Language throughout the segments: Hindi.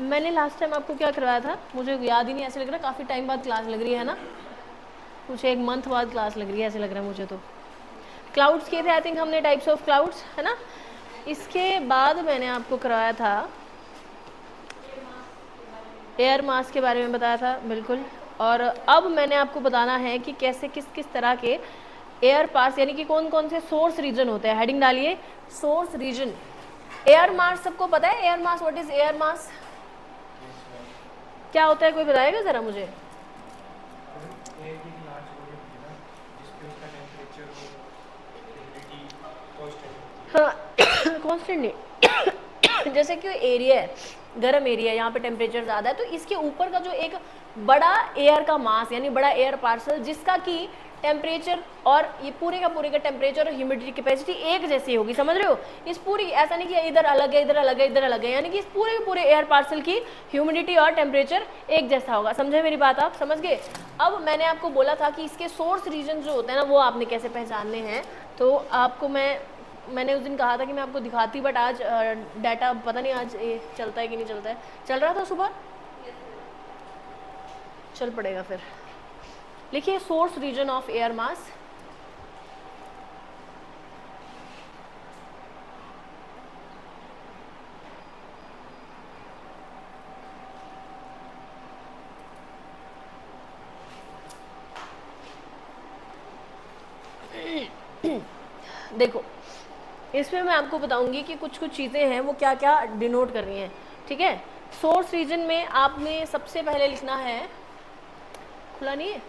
मैंने लास्ट टाइम आपको क्या करवाया था मुझे याद ही नहीं, ऐसे लग रहा है काफ़ी टाइम बाद क्लास लग रही है ना, कुछ एक मंथ बाद क्लास लग रही है ऐसे लग रहा है मुझे। तो क्लाउड्स किए थे आई थिंक हमने, टाइप्स ऑफ क्लाउड्स, है ना। इसके बाद मैंने आपको करवाया था एयर मास के बारे में बताया था, बिल्कुल। और अब मैंने आपको बताना है कि कैसे किस किस तरह के एयर पास यानी कि कौन कौन से सोर्स रीजन होते हैं। हेडिंग डालिए सोर्स रीजन। एयर मास सबको पता है, air mass, what is air mass, क्या होता है, कोई बताएगा जरा मुझे। हाँ कॉन्स्टेंट नहीं जैसे कि एरिया है, गर्म एरिया, यहाँ पे टेम्परेचर ज़्यादा है, तो इसके ऊपर का जो एक बड़ा एयर का मास यानी बड़ा एयर पार्सल जिसका कि टेम्परेचर और ये पूरे का टेम्परेचर और ह्यूमिडिटी कैपेसिटी एक जैसी होगी, समझ रहे हो। इस पूरी, ऐसा नहीं कि इधर अलग है इधर अलग है इधर अलग है, यानी कि इस पूरे के पूरे एयर पार्सल की ह्यूमिडिटी और टेम्परेचर एक जैसा होगा। समझे मेरी बात, आप समझ गए। अब मैंने आपको बोला था कि इसके सोर्स रीजन जो होते हैं ना वो आपने कैसे पहचानने हैं। तो आपको मैंने उस दिन कहा था कि मैं आपको दिखाती, बट आज डाटा पता नहीं आज ये चलता है कि नहीं चलता है। चल रहा था सुबह, चल पड़ेगा फिर। लिखिए source region of air mass. देखो इसमें मैं आपको बताऊंगी कि कुछ कुछ चीज़ें हैं वो क्या क्या डिनोट कर रही हैं, ठीक है। सोर्स रीजन में आपने सबसे पहले लिखना है, खुला नहीं है,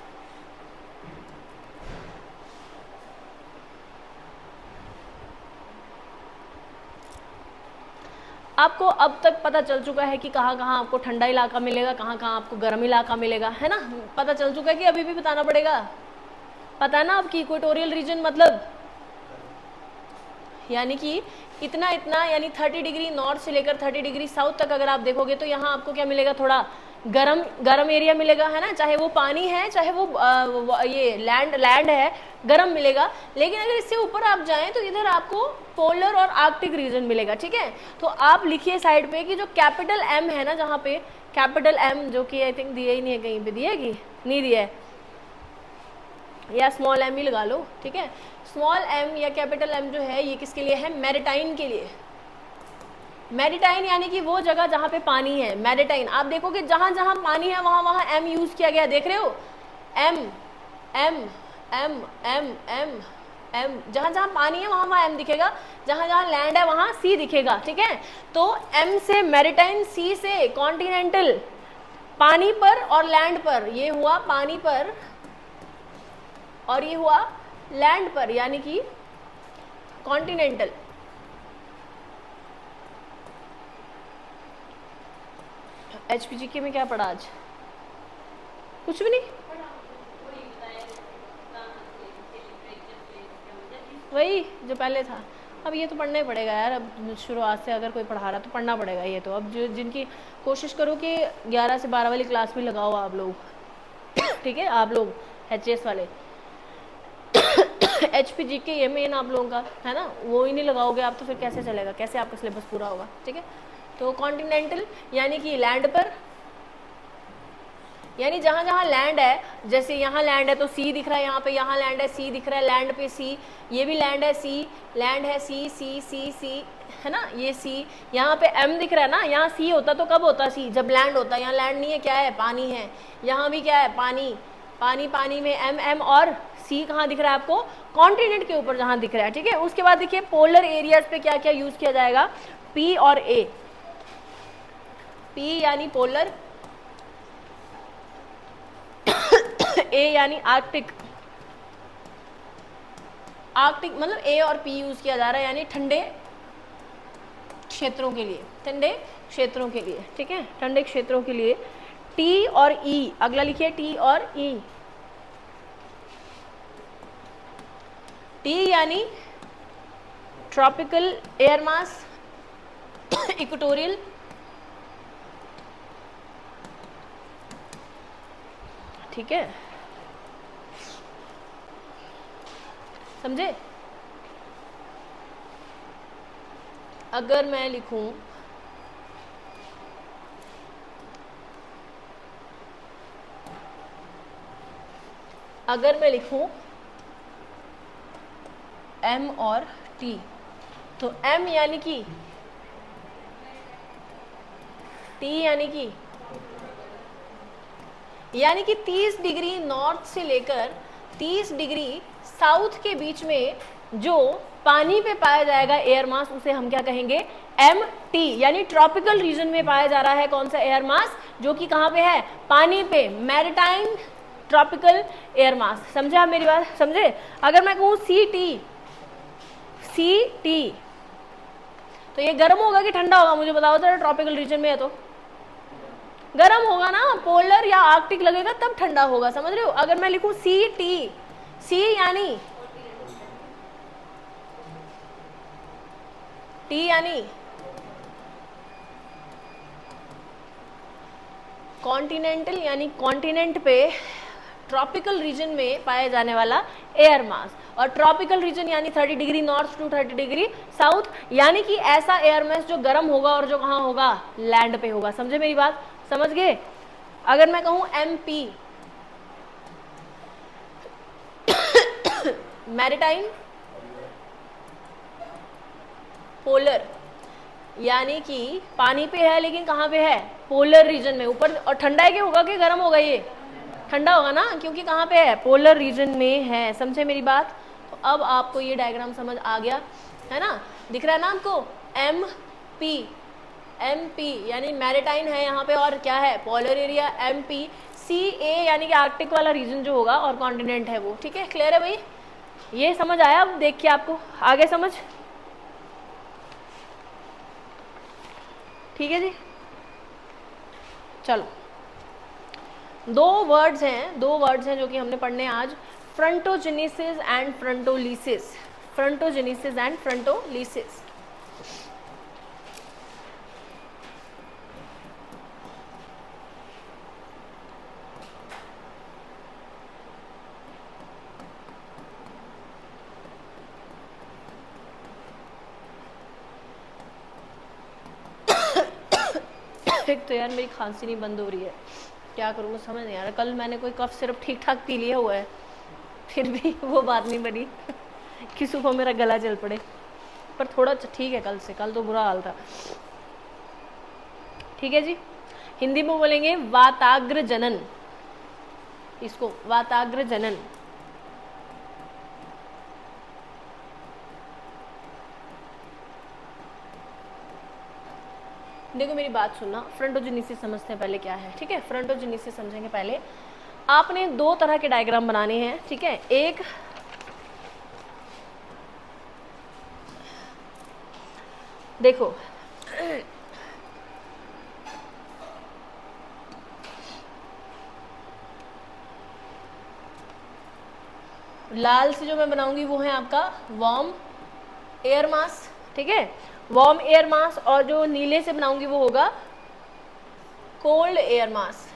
आपको अब तक पता चल चुका है कि कहाँ कहाँ आपको ठंडा इलाका मिलेगा, कहाँ कहाँ आपको गर्म इलाका मिलेगा, है ना। पता चल चुका है कि अभी भी बताना पड़ेगा, पता है ना आपकी इक्वेटोरियल रीजन मतलब यानी कि इतना इतना यानी 30 डिग्री नॉर्थ से लेकर 30 डिग्री साउथ तक अगर आप देखोगे तो यहाँ आपको क्या मिलेगा, थोड़ा गरम एरिया मिलेगा, है ना। चाहे वो पानी है चाहे वो ये लैंड है, गरम मिलेगा। लेकिन अगर इससे ऊपर आप जाएं तो इधर आपको पोलर और आर्कटिक रीजन मिलेगा, ठीक है। तो आप लिखिए साइड पे कि जो कैपिटल एम है ना, जहाँ पे कैपिटल एम, जो कि आई थिंक दिया ही नहीं है कहीं पे, दिया है कि नहीं दिया है, या स्मॉल एम ही लगा लो, ठीक है। स्मॉल एम या कैपिटल एम जो है ये किसके लिए है, मैरिटाइन के लिए। मैरिटाइन यानी कि वो जगह जहाँ पे पानी है, मैरिटाइन। आप देखोगे जहाँ जहाँ पानी है वहाँ वहाँ एम यूज किया गया, देख रहे हो, एम एम एम एम एम एम, जहाँ जहाँ पानी है वहाँ वहाँ एम दिखेगा, जहाँ जहाँ लैंड है वहाँ सी दिखेगा, ठीक है। तो एम से मैरिटाइन, सी से कॉन्टिनेंटल, पानी पर और लैंड पर, ये हुआ पानी पर और ये हुआ लैंड पर, यानी कि कॉन्टिनेंटल। एचपीजीके में क्या पढ़ा आज, कुछ भी नहीं, वही जो पहले था। अब ये तो पढ़ना ही पड़ेगा यार, अब शुरुआत से अगर कोई पढ़ा रहा तो पढ़ना पड़ेगा ये तो। अब जो जिनकी कोशिश करो कि 11 से 12 वाली क्लास भी लगाओ आप लोग ठीक है, आप लोग एचएस वाले एचपीजीके ये मेन आप लोगों का है ना, वो ही नहीं लगाओगे आप तो फिर कैसे चलेगा, कैसे आपका सिलेबस पूरा होगा, ठीक है। तो कॉन्टिनेंटल यानी कि लैंड पर, यानी जहाँ जहाँ लैंड है, जैसे यहाँ लैंड है तो सी दिख रहा है यहाँ पे, यहाँ लैंड है सी दिख रहा है, लैंड पे सी, ये भी लैंड है सी, लैंड है सी सी सी सी, है ना, ये सी। यहाँ पे एम दिख रहा है ना, यहाँ सी होता तो कब होता सी, जब लैंड होता। यहाँ लैंड नहीं है, क्या है, पानी है। यहाँ भी क्या है, पानी, पानी पानी में एम एम, और सी कहाँ दिख रहा है आपको, कॉन्टिनेंट के ऊपर जहाँ दिख रहा है, ठीक है। उसके बाद देखिए पोलर एरियाज पे क्या क्या यूज किया जाएगा, पी और ए। पी यानी पोलर, ए यानी आर्कटिक। आर्कटिक मतलब ए और पी यूज किया जा रहा है, यानी ठंडे क्षेत्रों के लिए, ठंडे क्षेत्रों के लिए, ठीक है, ठंडे क्षेत्रों के लिए। टी और ई, अगला लिखिए टी और ई। टी यानी ट्रॉपिकल एयर मास, इक्वेटोरियल, ठीक है, समझे। अगर मैं लिखूं अगर मैं लिखूं m और t, तो m यानी कि t यानी कि 30 डिग्री नॉर्थ से लेकर 30 डिग्री साउथ के बीच में जो पानी पे पाया जाएगा एयर मास, उसे हम क्या कहेंगे, MT, यानी ट्रॉपिकल रीजन में पाया जा रहा है कौन सा एयर मास, जो कि कहाँ पे है, पानी पे, मैरिटाइम ट्रॉपिकल एयर मास। समझे आप मेरी बात, समझे। अगर मैं कहूँ CT, तो ये गर्म होगा कि ठंडा होगा, मुझे बताओ जरा, ट्रॉपिकल रीजन में है तो गर्म होगा ना, पोलर या आर्कटिक लगेगा तब ठंडा होगा, समझ रहे हो। अगर मैं लिखूं CT, C यानी T यानी कॉन्टिनेंटल, यानी कॉन्टिनेंट पे ट्रॉपिकल रीजन में पाया जाने वाला एयर मास, और ट्रॉपिकल रीजन यानी 30 degree north to 30 degree south, यानी कि ऐसा एयर मास जो गर्म होगा और जो कहाँ होगा, लैंड पे होगा। समझे मेरी बात, समझ गए। अगर मैं कहूं MP, मैरिटाइम पोलर, यानी कि पानी पे है लेकिन कहाँ पे है, पोलर रीजन में ऊपर, और ठंडा है कि होगा कि गर्म होगा, ये ठंडा होगा ना, क्योंकि कहाँ पे है, पोलर रीजन में है। समझे मेरी बात। तो अब आपको ये डायग्राम समझ आ गया है ना, दिख रहा है ना आपको, MP यानी मैरिटाइम है यहाँ पे, और क्या है, पोलर एरिया। MP, CA यानी कि आर्कटिक वाला रीजन जो होगा, और कॉन्टिनेंट है वो। ठीक है, क्लियर है भाई, ये समझ आया। अब देखिए आपको आगे समझ, ठीक है जी। चलो, दो वर्ड्स हैं जो कि हमने पढ़ने आज, फ्रंटोजेनेसिस एंड फ्रंटोलिसिस। Frontogenesis and फ्रंटोलिसिस। एक तो यार मेरी खांसी नहीं बंद हो रही है, क्या करूँ समझ नहीं आ रहा। कल मैंने कोई कफ सिरप ठीक ठाक पी लिया हुआ है, फिर भी वो बात नहीं बनी कि सुबह मेरा गला जल पड़े, पर थोड़ा ठीक है कल से, कल तो बुरा हाल था। ठीक है जी, हिंदी में बोलेंगे वाताग्र जनन, इसको वाताग्र जनन। देखो मेरी बात सुनना, फ्रंटोजेनेसिस समझते हैं पहले क्या है। ठीक है, फ्रंटोजेनेसिस समझेंगे पहले। आपने दो तरह के डायग्राम बनाने हैं। ठीक है, एक देखो, लाल से जो मैं बनाऊंगी वो है आपका वार्म एयर मास। ठीक है, वार्म एयर मास, और जो नीले से बनाऊंगी वो होगा cold air mass.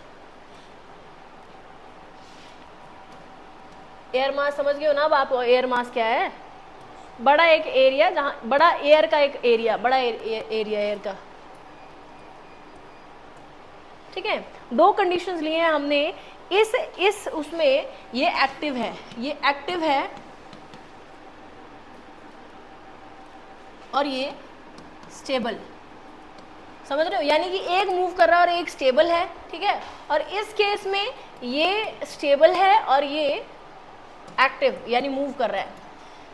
Air mass समझ गए हो ना अब आप, एयर मास क्या है, बड़ा एक एरिया, जहां बड़ा एयर का एक एरिया, बड़ा एरिया एयर का। ठीक है, दो कंडीशंस लिए हैं हमने, इस उसमें ये एक्टिव है, और ये स्टेबल। समझ रहे हो, यानी कि एक मूव कर रहा है और एक स्टेबल है। ठीक है, और इस केस में ये स्टेबल है और ये एक्टिव यानी मूव कर रहा है।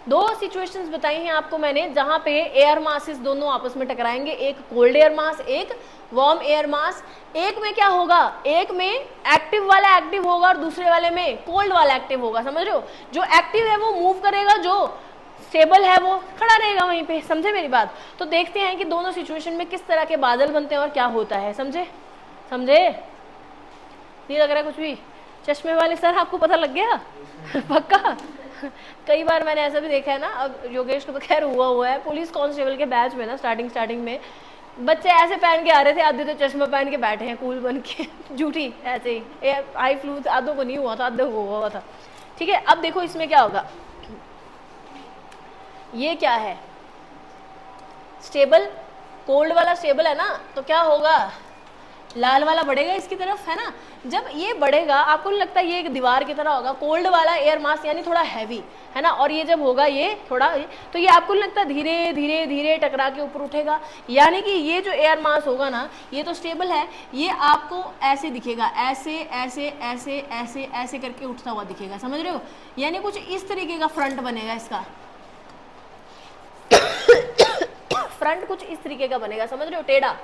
दो सिचुएशंस बताई हैं आपको मैंने, जहां पे एयर मासेस दोनों आपस में टकराएंगे, एक कोल्ड एयर मास, एक वार्म एयर मास। एक में क्या होगा, एक में एक्टिव वाला एक्टिव होगा और दूसरे वाले में कोल्ड वाला एक्टिव होगा। समझ रहे हो, जो एक्टिव है वो मूव करेगा, जो स्टेबल है वो खड़ा रहेगा वहीं पे। समझे मेरी बात। तो देखते हैं कि दोनों सिचुएशन में किस तरह के बादल बनते हैं और क्या होता है। समझे नहीं लग रहा कुछ भी। चश्मे वाले सर आपको पता लग गया पक्का। कई बार मैंने ऐसा भी देखा है ना, अब योगेश को तो खैर हुआ है, पुलिस कांस्टेबल के बैच में ना स्टार्टिंग में बच्चे ऐसे पहन के आ रहे थे, आधे तो चश्मा पहन के बैठे हैं कूल बन के झूठी ऐसे ही। आई फ्लू आधों को नहीं हुआ था, आधों को हुआ था। ठीक है, अब देखो इसमें क्या होगा, ये क्या है, स्टेबल, कोल्ड वाला स्टेबल है ना, तो क्या होगा, लाल वाला बढ़ेगा इसकी तरफ, है ना। जब ये बढ़ेगा आपको नहीं लगता ये एक दीवार की तरह होगा, कोल्ड वाला एयर मास यानी थोड़ा हैवी, है ना, और ये जब होगा ये थोड़ा, तो ये आपको नहीं लगता धीरे धीरे धीरे टकरा के ऊपर उठेगा, यानी कि ये जो एयर मास होगा ना ये तो स्टेबल है, ये आपको ऐसे दिखेगा, ऐसे ऐसे ऐसे ऐसे ऐसे करके उठता हुआ दिखेगा, समझ रहे हो, यानी कुछ इस तरीके का फ्रंट बनेगा इसका फ्रंट कुछ इस तरीके का बनेगा, समझ रहे हो, टेढ़ा,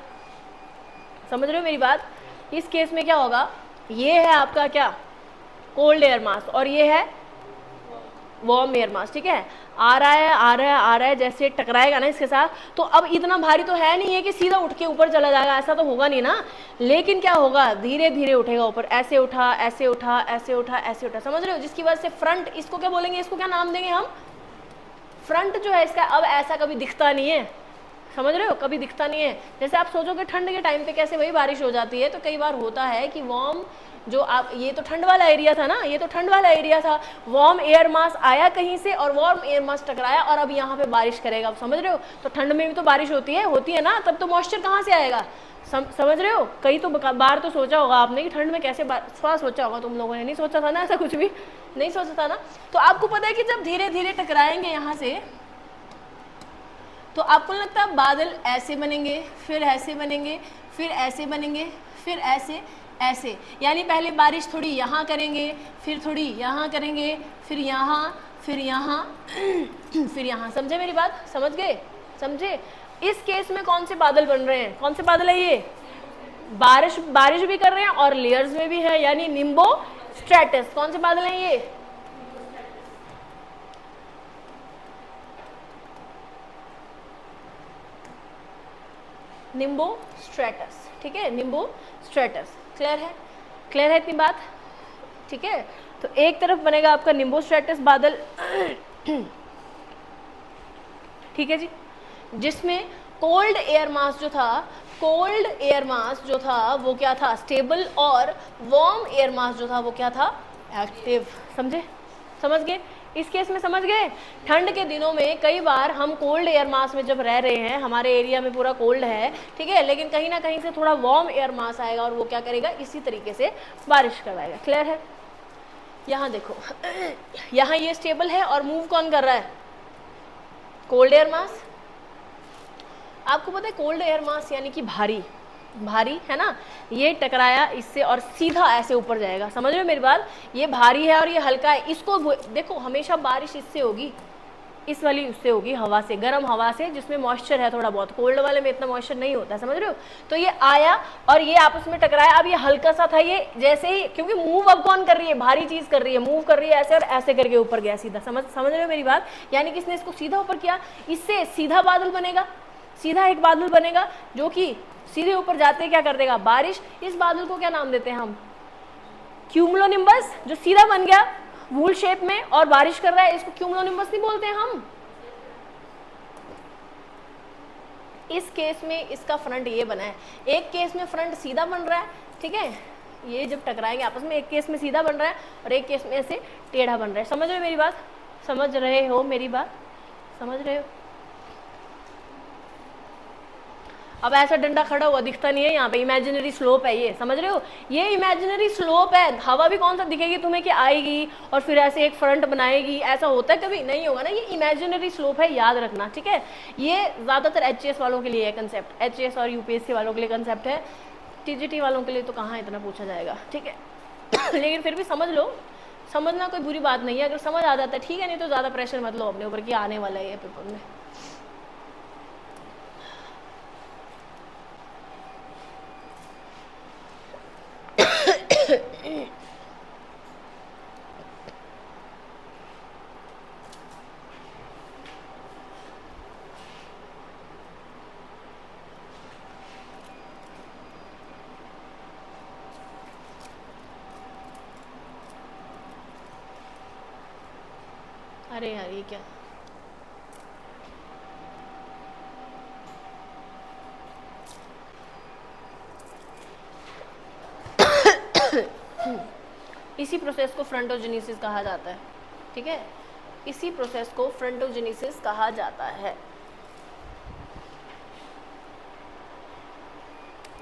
समझ रहे हो मेरी बात। इस केस में क्या होगा, ये है आपका क्या, कोल्ड एयर मास, और ये है वार्म एयर मास, ठीक है, आ रहा है आ रहा है आ रहा है, जैसे टकराएगा ना इसके साथ, तो अब इतना भारी तो है नहीं है कि सीधा उठ के ऊपर चला जाएगा, ऐसा तो होगा नहीं ना, लेकिन क्या होगा, धीरे धीरे उठेगा ऊपर, ऐसे उठा ऐसे उठा ऐसे उठा ऐसे उठा, समझ रहे हो, जिसकी वजह से फ्रंट, इसको क्या बोलेंगे, इसको क्या नाम देंगे हम, फ्रंट जो है इसका अब ऐसा कभी दिखता नहीं है, समझ रहे हो, कभी दिखता नहीं है। जैसे आप सोचोगे ठंड के टाइम पे कैसे वही बारिश हो जाती है, तो कई बार होता है कि वार्म जो आप, ये तो ठंड वाला एरिया था ना, ये तो ठंड वाला एरिया था, वार्म एयर मास आया कहीं से और वार्म एयर मास टकराया और अब यहाँ पे बारिश करेगा, आप समझ रहे हो, तो ठंड में भी तो बारिश होती है ना, तब तो मॉइस्चर कहाँ से आएगा, समझ रहे हो। कई तो बार तो सोचा होगा आपने कि ठंड में कैसे सोचा होगा तुम लोगों ने, नहीं सोचा था ना, ऐसा कुछ भी नहीं सोचा था ना। तो आपको पता है कि जब धीरे धीरे टकराएंगे यहाँ से, तो आपको लगता है बादल ऐसे बनेंगे, फिर ऐसे बनेंगे, फिर ऐसे बनेंगे, फिर ऐसे ऐसे, यानी पहले बारिश थोड़ी यहाँ करेंगे, फिर थोड़ी यहाँ करेंगे, फिर यहाँ, फिर यहाँ फिर यहाँ, समझे मेरी बात, समझ गए, समझे। इस केस में कौन से बादल बन रहे हैं, कौन से बादल है ये, बारिश भी कर रहे हैं और लेयर्स में भी है, यानी निम्बो स्ट्रेटस, कौन से बादल हैं ये, निम्बो स्ट्रेटस, ठीक है, निम्बो स्ट्रेटस, क्लियर है, क्लियर है इतनी बात, ठीक है। तो एक तरफ बनेगा आपका निम्बो स्ट्रेटस बादल ठीक है जी, जिसमें कोल्ड एयर मास जो था, कोल्ड एयर मास जो था वो क्या था, स्टेबल, और वार्म एयर मास जो था वो क्या था, एक्टिव, समझे, समझ गए, इस केस में समझ गए। ठंड के दिनों में कई बार हम कोल्ड एयर मास में जब रह रहे हैं, हमारे एरिया में पूरा कोल्ड है, ठीक है, लेकिन कहीं ना कहीं से थोड़ा वार्म एयर मास आएगा और वो क्या करेगा, इसी तरीके से बारिश करवाएगा, क्लियर है। यहाँ देखो यहाँ ये स्टेबल है और मूव कौन कर रहा है, कोल्ड एयर मास। आपको पता है कोल्ड एयर मास यानी कि भारी, भारी है ना, ये टकराया इससे और सीधा ऐसे ऊपर जाएगा, समझ रहे हो मेरी बात, ये भारी है और ये हल्का है, इसको देखो हमेशा बारिश इससे होगी, इस वाली उससे होगी, हवा से, गर्म हवा से, जिसमें मॉइस्चर है थोड़ा बहुत, कोल्ड वाले में इतना मॉइस्चर नहीं होता, समझ रहे हो। तो ये आया और ये आपस में टकराया, अब ये हल्का सा था, ये जैसे ही, क्योंकि मूव अब कौन कर रही है, भारी चीज कर रही है, मूव कर रही है ऐसे और ऐसे करके ऊपर गया सीधा, समझ रहे हो मेरी बात, यानी कि इसने इसको सीधा ऊपर किया, इससे सीधा बादल बनेगा, सीधा एक बादल बनेगा जो कि सीधे ऊपर जाते क्या कर देगा, बारिश। इस बादल को क्या नाम देते हैं हम, क्यूमुलोनिम्बस, जो सीधा बन गया वूल शेप में और बारिश कर रहा है, इसको क्यूमुलोनिम्बस नहीं बोलते हैं हम। इस केस में इसका फ्रंट ये बना है, एक केस में फ्रंट सीधा बन रहा है, ठीक है, ये जब टकराएंगे आपस में, एक केस में सीधा बन रहा है और एक केस में ऐसे टेढ़ा बन रहा है, समझ रहे हो मेरी बात, समझ रहे हो मेरी बात, समझ रहे हो। अब ऐसा डंडा खड़ा हुआ दिखता नहीं है, यहाँ पे इमेजिनरी स्लोप है ये, समझ रहे हो, ये इमेजिनरी स्लोप है, हवा भी कौन सा दिखेगी तुम्हें कि आएगी और फिर ऐसे एक फ्रंट बनाएगी, ऐसा होता है कभी नहीं होगा ना, ये इमेजिनरी स्लोप है, याद रखना, ठीक है। ये ज़्यादातर HCS वालों के लिए है कंसेप्ट, HCS और UPSC वालों के लिए कंसेप्ट है, TGT वालों के लिए तो कहाँ इतना पूछा जाएगा, ठीक है लेकिन फिर भी समझ लो, समझना कोई बुरी बात नहीं है, अगर समझ आ जाता है ठीक है, नहीं तो ज़्यादा प्रेशर मत लो अपने ऊपर कि आने वाला है ये पेपर में। अरे यार ये क्या, इसी प्रोसेस को फ्रंटोजेनेसिस कहा जाता है, ठीक है, इसी प्रोसेस को फ्रंटोजेनेसिस कहा जाता है।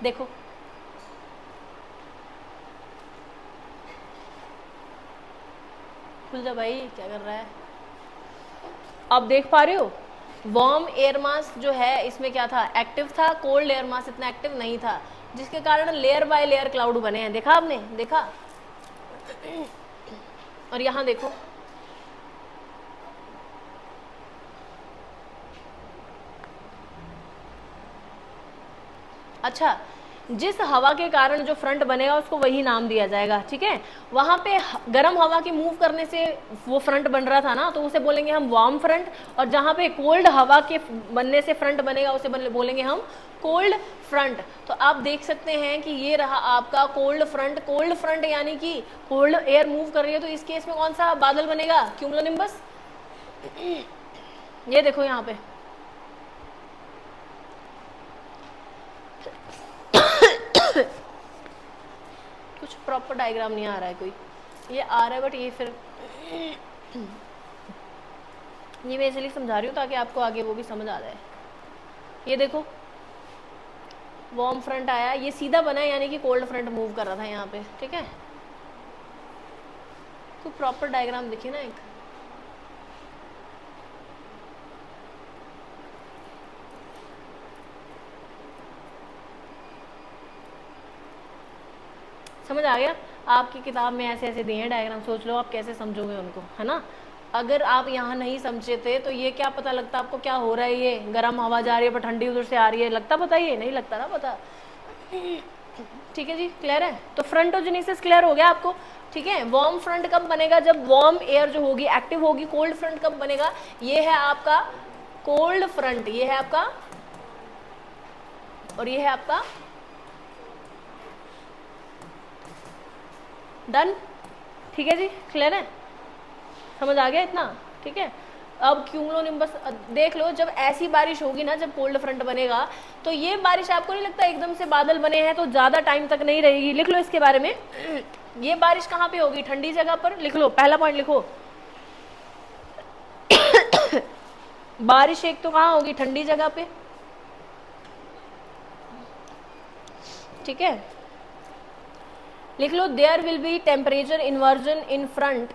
देखो खुल जा भाई, क्या कर रहा है। अब देख पा रहे हो वार्म एयर मास जो है इसमें क्या था, एक्टिव था, कोल्ड एयर मास इतना एक्टिव नहीं था, जिसके कारण लेयर बाय लेयर क्लाउड बने हैं। देखा आपने, देखा। और यहां देखो, अच्छा, जिस हवा के कारण जो फ्रंट बनेगा उसको वही नाम दिया जाएगा, ठीक है। वहां पे गर्म हवा के मूव करने से वो फ्रंट बन रहा था ना, तो उसे बोलेंगे हम वार्म फ्रंट। और जहां पे कोल्ड हवा के बनने से फ्रंट बनेगा उसे बोलेंगे हम कोल्ड फ्रंट। तो आप देख सकते हैं कि ये रहा आपका कोल्ड फ्रंट। कोल्ड फ्रंट यानी कि कोल्ड एयर मूव कर रही है, तो इस केस में कौन सा बादल बनेगा, क्यूमुलोनिम्बस। ये देखो यहाँ पे कुछ प्रॉपर डायग्राम नहीं आ रहा है कोई, ये आ रहा है बट ये फिर ये मैं इसलिए समझा रही हूँ ताकि आपको आगे वो भी समझ आ जाए। ये देखो वार्म फ्रंट आया, ये सीधा बना है यानी कि कोल्ड फ्रंट मूव कर रहा था यहाँ पे, ठीक है। तो प्रॉपर डायग्राम देखिए ना एक, समझ आ गया। आपकी किताब में ऐसे ऐसे दिए हैं डायग्राम, सोच लो आप कैसे समझोगे उनको, है ना। अगर आप यहाँ नहीं समझे थे तो ये क्या पता लगता आपको क्या हो रहा है, ये गर्म हवा जा रही है पर ठंडी उधर से आ रही है, लगता पता, ये नहीं लगता ना पता। ठीक है जी, क्लियर है। तो फ्रंटोजेनेसिस क्लियर हो गया आपको, ठीक है। वार्म फ्रंट कब बनेगा, जब वार्म एयर जो होगी एक्टिव होगी। कोल्ड फ्रंट कब बनेगा, ये है आपका कोल्ड फ्रंट, ये है आपका, और ये है आपका डन, ठीक है जी, क्लियर है, समझ आ गया इतना, ठीक है। अब क्यूमुलोनिम्बस देख लो, जब ऐसी बारिश होगी ना, जब कोल्ड फ्रंट बनेगा, तो ये बारिश आपको नहीं लगता एकदम से बादल बने हैं तो ज्यादा टाइम तक नहीं रहेगी। लिख लो इसके बारे में, ये बारिश कहाँ पे होगी, ठंडी जगह पर। लिख लो, पहला पॉइंट लिखो बारिश एक तो कहाँ होगी, ठंडी जगह पे, ठीक है। लिख लो there will be temperature inversion in front.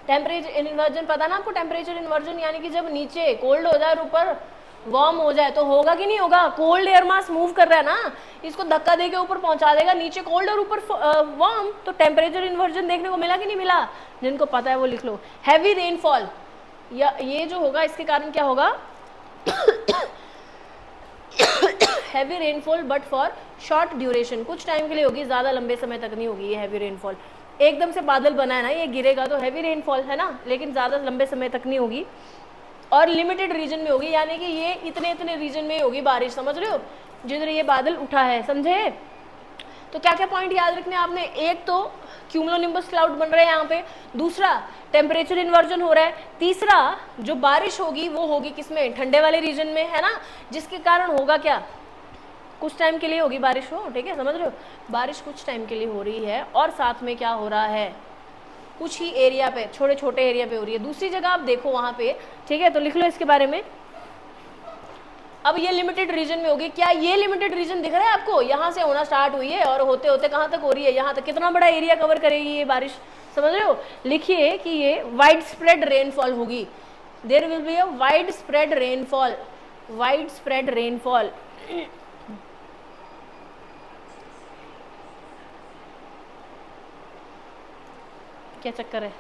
Temperature inversion पता ना आपको, टेम्परेचर इन्वर्जन यानी कि जब नीचे कोल्ड हो जाए और ऊपर वार्म हो जाए, तो होगा कि नहीं होगा, कोल्ड एयर मास मूव कर रहा है ना, इसको धक्का देके ऊपर पहुंचा देगा, नीचे कोल्ड और ऊपर वार्म, तो टेम्परेचर इन्वर्जन देखने को मिला कि नहीं मिला। जिनको पता है वो लिख लो। हैवी रेनफॉल, या ये जो होगा इसके कारण क्या होगा heavy rainfall but for short duration, कुछ टाइम के लिए होगी, ज्यादा लंबे समय तक नहीं होगी ये हैवी रेनफॉल। एकदम से बादल बना है ना, ये गिरेगा तो हैवी रेनफॉल है ना, लेकिन ज्यादा लंबे समय तक नहीं होगी, और लिमिटेड रीजन में होगी, यानी कि ये इतने इतने रीजन में होगी बारिश, समझ रहे हो, जिधर ये बादल उठा है, समझे। तो क्या क्या पॉइंट याद रखने आपने, एक तो क्यूमुलोनिम्बस क्लाउड बन रहे हैं यहाँ पे, दूसरा टेम्परेचर इन्वर्जन हो रहा है, तीसरा जो बारिश होगी वो होगी किसमें, ठंडे वाले रीजन में, है ना, जिसके कारण होगा क्या, कुछ टाइम के लिए होगी बारिश हो, ठीक है, समझ रहे हो, बारिश कुछ टाइम के लिए हो रही है, और साथ में क्या हो रहा है, कुछ ही एरिया पे, छोटे छोटे एरिया पे हो रही है, दूसरी जगह आप देखो वहां पे, ठीक है। तो लिख लो इसके बारे में। अब ये लिमिटेड रीजन में होगी, क्या ये लिमिटेड रीजन दिख रहा है आपको, यहाँ से होना स्टार्ट हुई है और होते होते कहाँ तक हो रही है, यहाँ तक, कितना बड़ा एरिया कवर करेगी ये बारिश, समझ रहे हो। लिखिए कि ये वाइड स्प्रेड रेनफॉल होगी, there will be a wide spread rainfall, wide spread rainfall. क्या चक्कर है।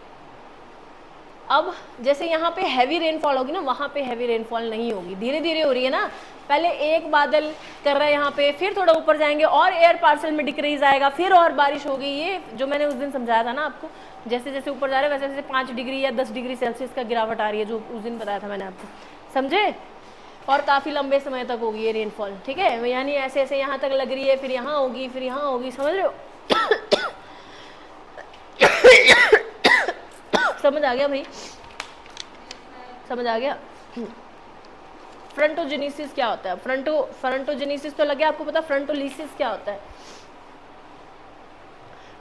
अब जैसे यहाँ पे हैवी रेनफॉल होगी ना, वहाँ पे हैवी रेनफॉल नहीं होगी, धीरे धीरे हो रही है ना, पहले एक बादल कर रहा है यहाँ पे, फिर थोड़ा ऊपर जाएंगे और एयर पार्सल में डिक्रीज आएगा, फिर और बारिश होगी। ये जो मैंने उस दिन समझाया था ना आपको, जैसे जैसे ऊपर जा रहे हैं वैसे वैसे 5 डिग्री या 10 डिग्री सेल्सियस का गिरावट आ रही है, जो उस दिन बताया था मैंने आपको, समझे। और काफ़ी लंबे समय तक होगी ये रेनफॉल, ठीक है, यानी ऐसे ऐसे यहाँ तक लग रही है, फिर यहाँ होगी, फिर यहाँ होगी, समझ रहे हो। समझ आ गया भाई, समझ आ गया। फ्रंटोजेनेसिस क्या होता है, फ्रंटोजेनेसिस तो लगे आपको पता, फ्रंटोलिसिस क्या होता है।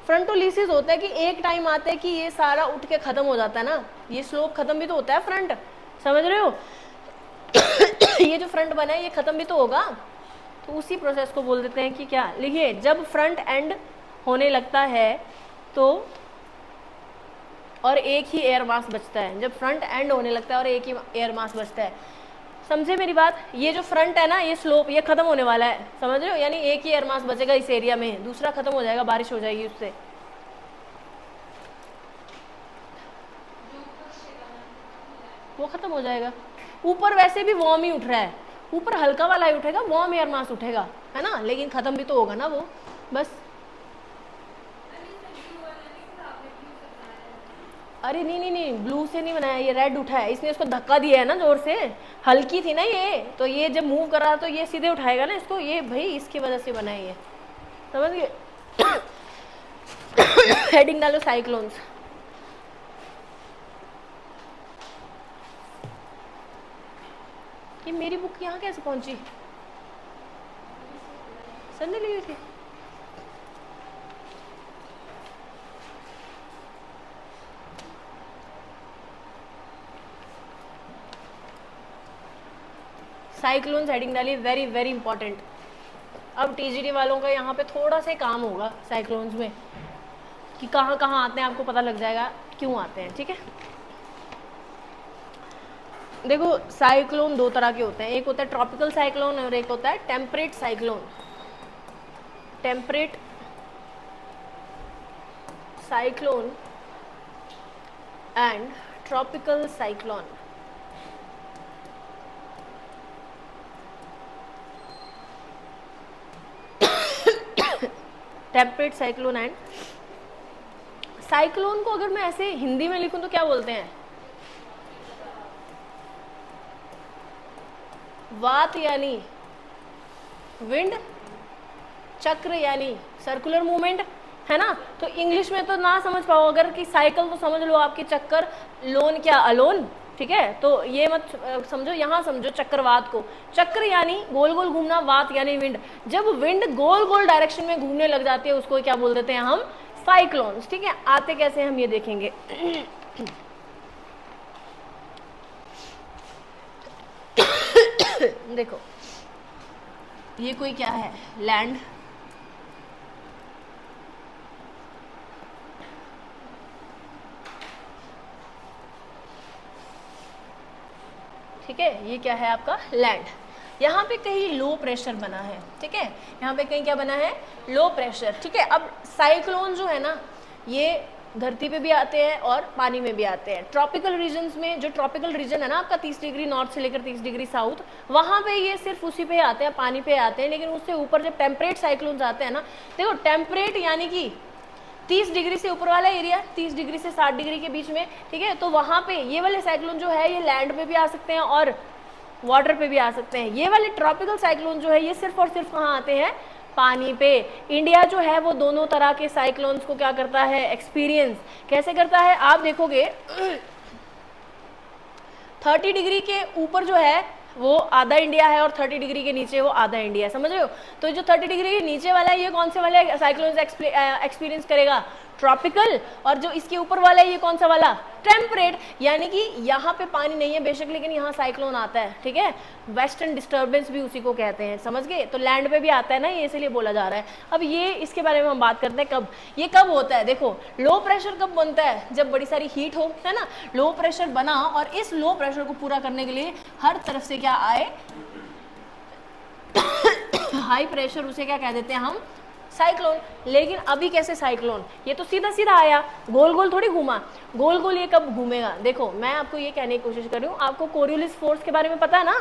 फ्रंटोलिसिस होता है कि एक टाइम आता है कि ये सारा उठ के खत्म हो जाता है ना, ये स्लोप खत्म भी तो होता है फ्रंट, समझ रहे हो। ये जो फ्रंट बना है ये खत्म भी तो होगा, तो उसी प्रोसेस को बोल देते हैं कि क्या, लिखिए जब फ्रंट एंड होने लगता है तो और एक ही एयर मास बचता है, जब फ्रंट एंड होने लगता है और एक ही एयर मास बचता है। समझे मेरी बात? ये जो फ्रंट है ना, ये स्लोप ये खत्म होने वाला है, समझ रहे हो? यानी एक ही एयर मास बचेगा इस एरिया में, दूसरा खत्म हो जाएगा, बारिश हो जाएगी उससे। वो खत्म हो जाएगा। ऊपर वैसे भी वार्म ही उठ रहा है, ऊपर हल्का वाला ही उठेगा, वार्म एयर मास उठेगा, है ना, लेकिन खत्म भी तो होगा ना वो, बस। अरे नहीं नहीं नहीं, ब्लू से नहीं बनाया, ये रेड उठा है, इसने इसको धक्का दिया है ना जोर से, हल्की थी ना ये, तो ये जब मूव कर रहा तो ये सीधे उठाएगा ना इसको, ये भाई इसकी वजह से बना है ये, समझ गए? हेडिंग डालो साइक्लोन्स। ये मेरी बुक यहाँ कैसे पहुंची? सर ने ली हुई थी। साइक्लोन्स हेडिंग डाली, वेरी वेरी इंपॉर्टेंट। अब टीजीडी वालों का यहाँ पे थोड़ा सा काम होगा साइक्लोन्स में, कि कहाँ कहाँ आते हैं, आपको पता लग जाएगा क्यों आते हैं, ठीक है? देखो साइक्लोन दो तरह के होते हैं, एक होता है ट्रॉपिकल साइक्लोन और एक होता है temperate cyclone. Temperate cyclone and tropical cyclone. Temperate cyclone and cyclone को अगर मैं ऐसे हिंदी में लिखूं तो क्या बोलते हैं? वात यानी विंड, चक्र यानी सर्कुलर मूवमेंट, है ना? तो इंग्लिश में तो ना समझ पाओ, अगर कि साइकिल तो समझ लो आपकी, चक्कर, लोन क्या अलोन, ठीक है? तो ये मत समझो, यहाँ समझो चक्रवात को। चक्र यानी गोल गोल घूमना, वात यानी विंड। जब विंड गोल गोल डायरेक्शन में घूमने लग जाती है उसको क्या बोल देते हैं हम? साइक्लोन्स, ठीक है? आते कैसे हम ये देखेंगे। देखो ये कोई क्या है, लैंड, ठीक है? ये क्या है आपका? लैंड। यहाँ पे कहीं लो प्रेशर बना है, ठीक है? यहाँ पे कहीं क्या बना है? लो प्रेशर, ठीक है? अब साइक्लोन जो है ना, ये धरती पे भी आते हैं और पानी में भी आते हैं। ट्रॉपिकल रीजन्स में, जो ट्रॉपिकल रीजन है ना आपका 30 डिग्री नॉर्थ से लेकर 30 डिग्री साउथ, वहाँ पे ये सिर्फ उसी पे आते हैं, पानी पे आते हैं। लेकिन उससे ऊपर जब टेम्परेट साइक्लोन्स आते हैं ना, देखो टेम्परेट यानी कि 30 डिग्री से ऊपर वाला एरिया, 30 डिग्री से 60 डिग्री के बीच में, ठीक है? तो वहाँ पे ये वाले साइक्लोन जो है ये लैंड पे भी आ सकते हैं और वाटर पे भी आ सकते हैं। ये वाले ट्रॉपिकल साइक्लोन जो है ये सिर्फ और सिर्फ कहाँ आते हैं? पानी पे। इंडिया जो है वो दोनों तरह के साइक्लोन्स को क्या करता है? एक्सपीरियंस। कैसे करता है आप देखोगे, 30 डिग्री के ऊपर जो है वो आधा इंडिया है और 30 डिग्री के नीचे वो आधा इंडिया है, समझ रहे हो? तो जो 30 डिग्री के नीचे वाला है ये कौन से वाले साइक्लोन्स एक्सपीरियंस करेगा? ट्रॉपिकल। और जो इसके ऊपर वाला है ये कौन सा वाला? टेम्परेट। यानी कि यहाँ पे पानी नहीं है बेशक, लेकिन यहाँ साइक्लोन आता है, ठीक है? वेस्टर्न डिस्टर्बेंस भी उसी को कहते हैं, समझ गए? तो लैंड पे भी आता है ना ये, इसलिए बोला जा रहा है। अब ये इसके बारे में हम बात करते हैं, कब ये कब होता है? देखो लो प्रेशर कब बनता है? जब बड़ी सारी हीट हो, है ना? लो प्रेशर बना और इस लो प्रेशर को पूरा करने के लिए हर तरफ से क्या आए? हाई प्रेशर, उसे क्या कह देते हैं हम? साइक्लोन। लेकिन अभी कैसे साइक्लोन? ये तो सीधा सीधा आया, गोल गोल थोड़ी घूमा। गोल गोल ये कब घूमेगा? देखो मैं आपको ये कहने की कोशिश कर रही हूँ, आपको कोरियोलिस फोर्स के बारे में पता है ना?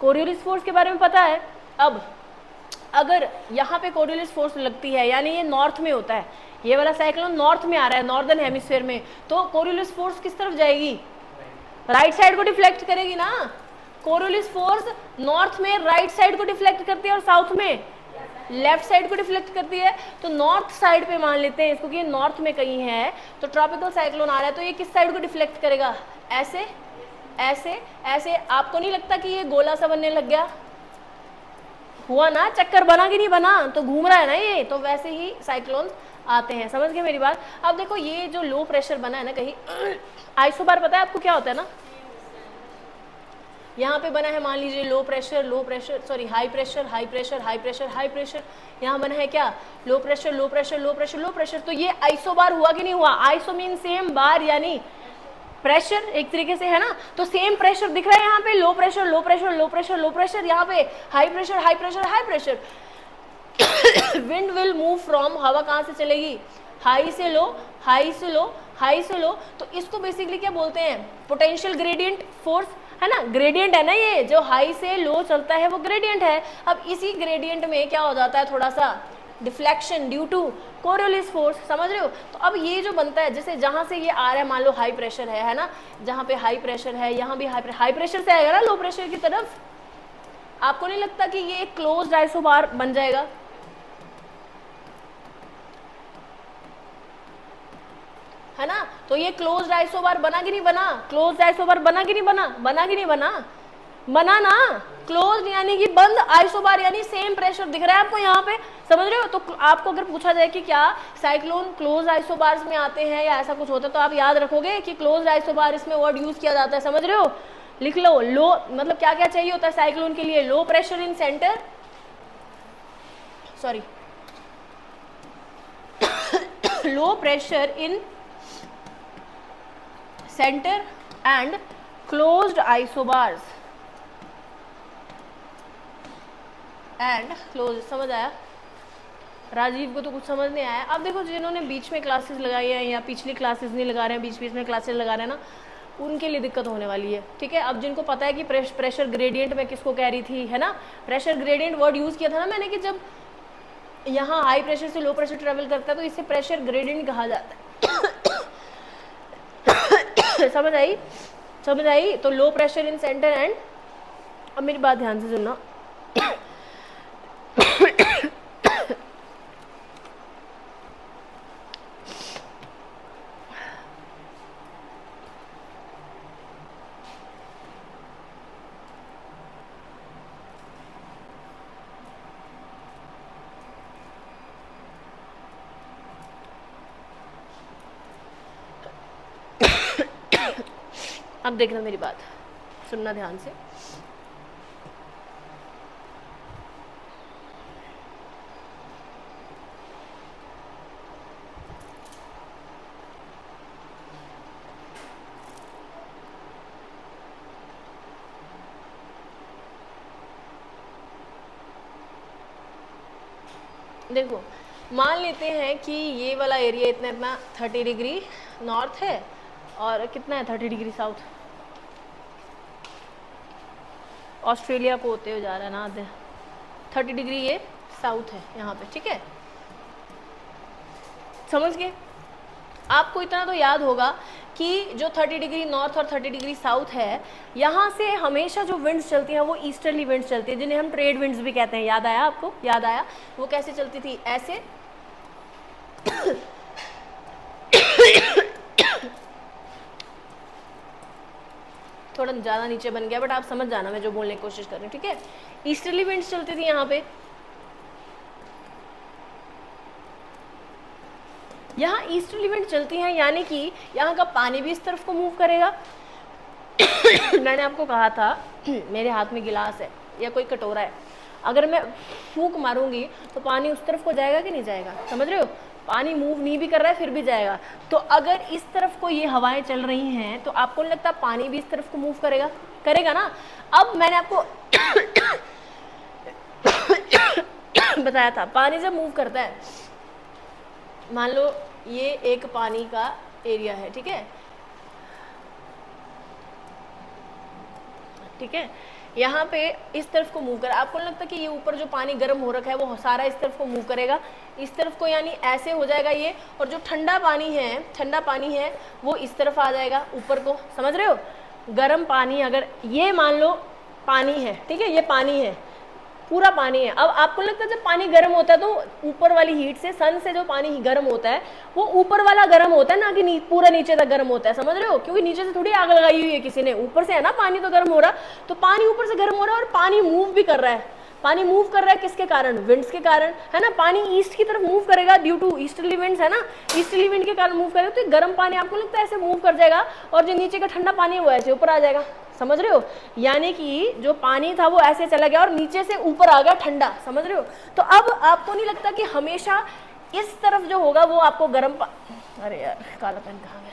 कोरियोलिस फोर्स के बारे में पता है। अब अगर यहाँ पे कोरियोलिस फोर्स लगती है, यानी ये नॉर्थ में होता है, ये वाला साइक्लोन नॉर्थ में आ रहा है, नॉर्दर्न हेमिस्फीयर में, तो कोरियोलिस फोर्स किस तरफ जाएगी? राइट साइड को डिफ्लेक्ट करेगी ना। कोरियोलिस फोर्स नॉर्थ में राइट साइड को डिफ्लेक्ट करती है और साउथ में लेफ्ट साइड को डिफ्लेक्ट करती है। तो नॉर्थ साइड पे मान लेते हैं इसको कि ये नॉर्थ में कहीं है, तो ट्रॉपिकल साइक्लोन आ रहा है, तो ये किस साइड को डिफ्लेक्ट करेगा? ऐसे ऐसे ऐसे। आपको नहीं लगता कि ये गोला सा बनने लग गया? हुआ ना? चक्कर बना कि नहीं बना? तो घूम रहा है ना ये। तो वैसे ही साइक्लोन आते हैं, समझ गए मेरी बात? अब देखो ये जो लो प्रेशर बना है ना कहीं, आइसोबार पता है आपको क्या होता है ना? यहाँ पे बना है मान लीजिए low pressure sorry high pressure high pressure high pressure high pressure, यहाँ बना है क्या low pressure low pressure low pressure low pressure. तो ये आइसो बार हुआ कि नहीं हुआ, आइसो मीन सेम, बार यानी प्रेशर एक तरीके से, है ना। तो सेम प्रेशर दिख रहा है यहाँ पे, low pressure low pressure low pressure low pressure, यहाँ पे high pressure high pressure high pressure. Wind will move from, हवा कहाँ से चलेगी, हाई से लो हाई से लो हाई से लो। तो इसको बेसिकली क्या बोलते हैं, पोटेंशियल ग्रेडियंट फोर्स, है ना, ग्रेडियंट है ना, ये जो हाई से लो चलता है वो ग्रेडियंट है। अब इसी ग्रेडियंट में क्या हो जाता है, थोड़ा सा deflection due to Coriolis force, समझ रहे हो। तो अब ये जो बनता है, जैसे जहां से ये आ रहा है, मान लो हाई प्रेशर है ना, जहां पे हाई प्रेशर है यहाँ भी हाई प्रेशर से आएगा ना लो प्रेशर की तरफ। आपको नहीं लगता कि ये एक क्लोज्ड आइसोबार बन जाएगा, है ना। तो ये क्लोज्ड आइसोबार बना कि नहीं बना, क्लोज्ड आइसोबार बना कि नहीं बना, बना कि नहीं बना, बना ना। क्लोज्ड यानी कि बंद, आइसोबार यानी सेम प्रेशर दिख रहा है आपको यहाँ पे, समझ रहे हो। तो आपको अगर पूछा जाए कि क्या साइक्लोन क्लोज आइसोबार्स में आते हैं या ऐसा कुछ होता है, तो आप याद रखोगे कि क्लोज्ड आइसोबार इसमें वर्ड यूज किया जाता है, समझ रहे हो। लिख लो, लो मतलब क्या क्या चाहिए होता है साइक्लोन के लिए, low pressure in centre, sorry low pressure in centre and closed isobars and close. समझ आया, राजीव को तो कुछ समझ नहीं आया। अब देखो जिन्होंने बीच में क्लासेस लगाई है या पिछली क्लासेस नहीं लगा रहे हैं, बीच बीच में क्लासेस लगा रहे हैं ना, उनके लिए दिक्कत होने वाली है, ठीक है। अब जिनको पता है कि प्रेशर ग्रेडियंट में किसको कह रही थी, है ना, प्रेशर ग्रेडियंट वर्ड यूज किया था ना मैंने, कि जब यहाँ हाई प्रेशर से लो प्रेशर ट्रेवल करता है तो इसे प्रेशर ग्रेडियंट कहा जाता है। समझ आई, समझ आई। तो low pressure in centre and, अब मेरी बात ध्यान से सुनना, अब देखना मेरी बात, सुनना ध्यान से। देखो मान लेते हैं कि ये वाला एरिया इतना इतना 30 डिग्री नॉर्थ है और कितना है 30 डिग्री साउथ, ऑस्ट्रेलिया को होते हुए जा रहा है ना आधे, 30 डिग्री ये साउथ है यहाँ पे, ठीक है, समझ गए। आपको इतना तो याद होगा कि जो 30 डिग्री नॉर्थ और 30 डिग्री साउथ है, यहाँ से हमेशा जो विंड्स चलती हैं वो ईस्टर्ली विंड्स चलती है, जिन्हें हम ट्रेड विंड्स भी कहते हैं। याद आया आपको, याद आया, वो कैसे चलती थी, ऐसे थोड़ा ज़्यादा नीचे बन गया, बट आप समझ जाना मैं जो बोलने की कोशिश कर रही हूँ, ठीक है। ईस्टर्ली विंड्स चलती थी यहाँ पे, यहाँ ईस्टर्ली विंड चलती हैं, यानी कि यहाँ का पानी भी इस तरफ को मूव करेगा। मैंने आपको कहा था मेरे हाथ में गिलास है या कोई कटोरा है, अगर मैं फूंक मारूंगी तो पानी उस तरफ को जाएगा कि नहीं जाएगा, समझ रहे हो। पानी मूव नहीं भी कर रहा है फिर भी जाएगा। तो अगर इस तरफ को ये हवाएं चल रही हैं तो आपको नहीं लगता पानी भी इस तरफ को मूव करेगा, करेगा ना। अब मैंने आपको बताया था पानी जब मूव करता है, मान लो ये एक पानी का एरिया है, ठीक है, ठीक है, यहाँ पे इस तरफ को मूव कर, आपको नहीं लगता कि ये ऊपर जो पानी गर्म हो रखा है वो सारा इस तरफ को मूव करेगा, इस तरफ को, यानी ऐसे हो जाएगा ये, और जो ठंडा पानी है वो इस तरफ आ जाएगा ऊपर को, समझ रहे हो। गर्म पानी, अगर ये मान लो पानी है, ठीक है, ये पानी है, पूरा पानी है। अब आपको लगता है जब पानी गर्म होता है तो ऊपर वाली हीट से, सन से जो पानी गर्म होता है वो ऊपर वाला गर्म होता है ना कि पूरा नीचे तक गर्म होता है, समझ रहे हो, क्योंकि नीचे से थोड़ी आग लगाई हुई है किसी ने, ऊपर से है ना पानी तो गर्म हो रहा। तो पानी ऊपर से गर्म हो रहा है और पानी मूव भी कर रहा है, पानी मूव कर रहा है किसके कारण, विंड्स के कारण, है ना। पानी ईस्ट की तरफ मूव करेगा ड्यू टू ईस्टर्ली विंड्स, है ना, ईस्टर्ली विंड के कारण मूव करेगा। तो गर्म पानी आपको लगता है ऐसे मूव कर जाएगा और जो नीचे का ठंडा पानी है वो ऐसे ऊपर आ जाएगा, समझ रहे हो, यानी कि जो पानी था वो ऐसे चला गया और नीचे से ऊपर आ गया ठंडा, समझ रहे हो। तो अब आपको नहीं लगता कि हमेशा इस तरफ जो होगा वो आपको गर्म अरे यार काला पेन कहाँ गया,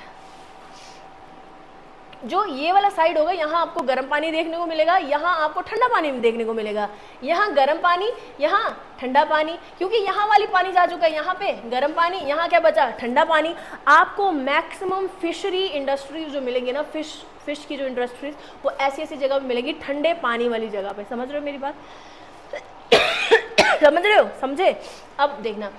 जो ये वाला साइड होगा यहाँ आपको गर्म पानी देखने को मिलेगा, यहाँ आपको ठंडा पानी देखने को मिलेगा, यहाँ गर्म पानी यहाँ ठंडा पानी, क्योंकि यहाँ वाली पानी जा चुका है, यहाँ पे गर्म पानी, यहाँ क्या बचा ठंडा पानी। आपको मैक्सिमम फिशरी इंडस्ट्रीज जो मिलेंगे ना, फिश की जो इंडस्ट्रीज वो ऐसी ऐसी जगह पे मिलेगी, ठंडे पानी वाली जगह पे। समझ रहे हो मेरी बात? समझ रहे हो? समझे? अब देखना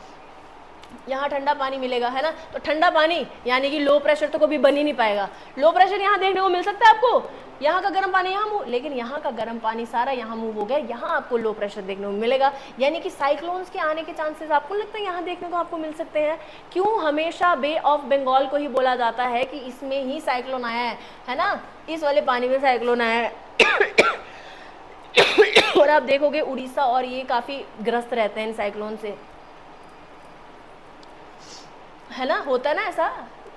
यहाँ ठंडा पानी मिलेगा, है ना, तो ठंडा पानी यानी कि लो प्रेशर तो कभी बन ही नहीं पाएगा। लो प्रेशर यहाँ देखने को मिल सकता है आपको, यहाँ का गर्म पानी यहाँ मूव, लेकिन यहाँ का गर्म पानी सारा यहाँ मूव हो गया, यहाँ आपको लो प्रेशर देखने को मिलेगा, यानी कि साइक्लोन्स के आने के चांसेस आपको लगता है यहाँ देखने को आपको मिल सकते हैं। क्यों हमेशा बे ऑफ बंगाल को ही बोला जाता है कि इसमें ही साइक्लोन आया है ना, इस वाले पानी में साइक्लोन आया है। और आप देखोगे उड़ीसा और ये काफ़ी ग्रस्त रहते हैं इन साइक्लोन से, है ना, होता है ना ऐसा,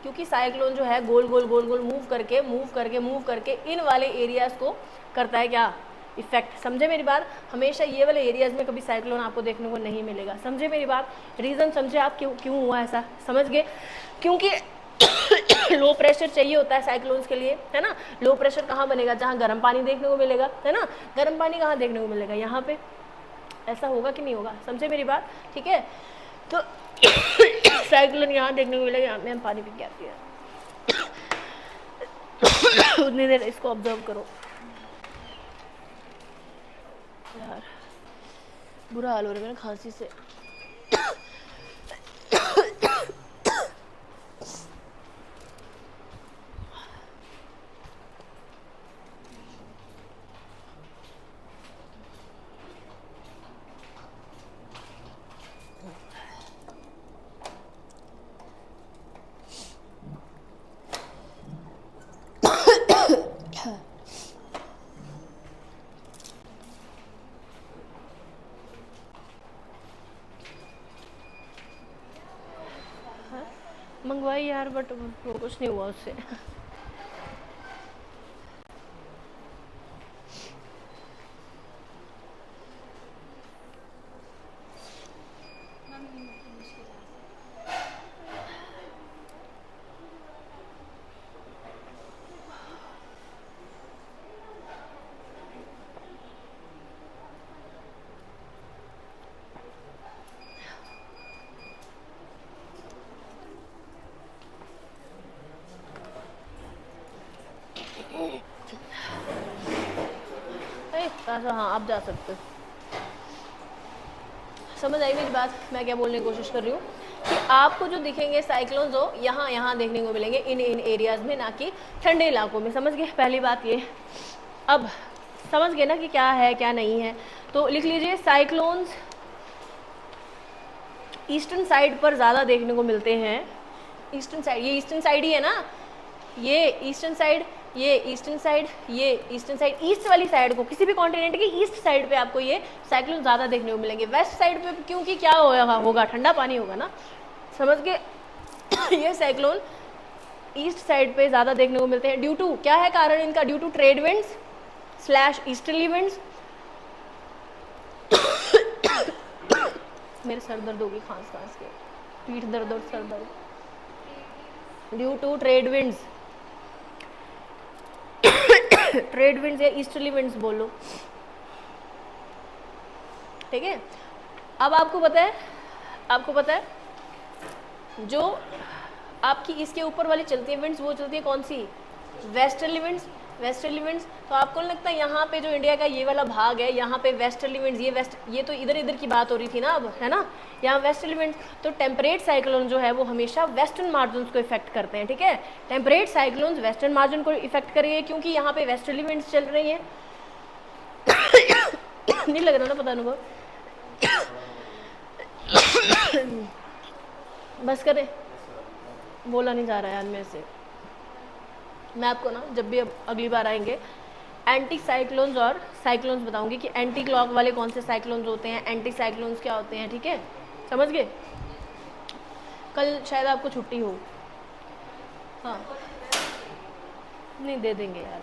क्योंकि साइक्लोन जो है गोल गोल गोल गोल मूव करके इन वाले एरियाज को करता है क्या, इफेक्ट। समझे मेरी बात? हमेशा ये वाले एरियाज में कभी साइक्लोन आपको देखने को नहीं मिलेगा। समझे मेरी बात? रीज़न समझे आप क्यों हुआ ऐसा? समझ गए? क्योंकि लो प्रेशर चाहिए होता है साइक्लोन्स के लिए, है ना। लो प्रेशर कहाँ बनेगा? जहाँ गर्म पानी देखने को मिलेगा, है ना। गर्म पानी कहाँ देखने को मिलेगा? यहाँ पे। ऐसा होगा कि नहीं होगा? समझे मेरी बात? ठीक है, तो साइक्लोन यहाँ देखने को मिलेगा। मैं पानी पी के आती है, उतनी देर इसको ऑब्जर्व करो। यार बुरा हाल हो रहा है मेरा खांसी से। मंगवाई यार, बट वो कुछ नहीं हुआ उससे। हाँ आप जा सकते हो। समझ आई मेरी बात? मैं क्या बोलने की कोशिश कर रही हूँ कि आपको जो दिखेंगे साइक्लोन्स हो यहाँ देखने को मिलेंगे इन एरियाज में, ना कि ठंडे इलाकों में। समझ गए पहली बात ये? अब समझ गए ना कि क्या है क्या नहीं है? तो लिख लीजिए, साइक्लोन्स ईस्टर्न साइड पर ज़्यादा देखने को मिलते हैं। ईस्टर्न साइड, ये ईस्टर्न साइड ही है ना, ये ईस्टर्न साइड, ये ईस्टर्न साइड, ये ईस्टर्न साइड, ईस्ट वाली साइड को, किसी भी कॉन्टिनेंट की ईस्ट साइड पे आपको ये साइक्लोन ज़्यादा देखने को मिलेंगे। वेस्ट साइड पे क्योंकि क्या होगा, ठंडा पानी होगा ना। समझ के ये साइक्लोन ईस्ट साइड पे ज़्यादा देखने को मिलते हैं। ड्यू टू, क्या है कारण इनका? Due to trade winds slash easterly winds. मेरे सर दर्द होगी खांस खांस के, पीठ दर्द और सर दर्द। Due to trade winds, trade winds या ईस्टर्ली विंड्स बोलो, ठीक है। अब आपको पता है जो आपकी इसके ऊपर वाली चलती है विंड्स, वो चलती है कौन सी? Westerly winds. वेस्टर्ली विंड्स, तो आपको लगता है यहाँ पे जो इंडिया का ये वाला भाग है, यहाँ पे वेस्टर्ली विंड्स, ये तो इधर की बात हो रही थी ना अब, है ना। यहाँ वेस्टर्ली विंड्स, तो टेम्परेट साइक्लोन जो है वो हमेशा वेस्टर्न मार्जिन को इफेक्ट करते हैं, ठीक है। टेम्परेट साइक्लोन्स वेस्टर्न मार्जिन को इफेक्ट करेंगे क्योंकि यहाँ पे वेस्टर्ली विंड्स चल रही हैं। नहीं लग रहा ना पता अनुभव? बस करें, बोला नहीं जा रहा है यार मेरे से। मैं आपको ना जब भी अब अगली बार आएंगे एंटी साइक्लोन्स और साइक्लोन्स बताऊंगी कि एंटी क्लॉक वाले कौन से साइक्लोन्स होते हैं, एंटी साइक्लोन्स क्या होते हैं, ठीक है। समझ गए? कल शायद आपको छुट्टी हो। हाँ नहीं दे देंगे यार।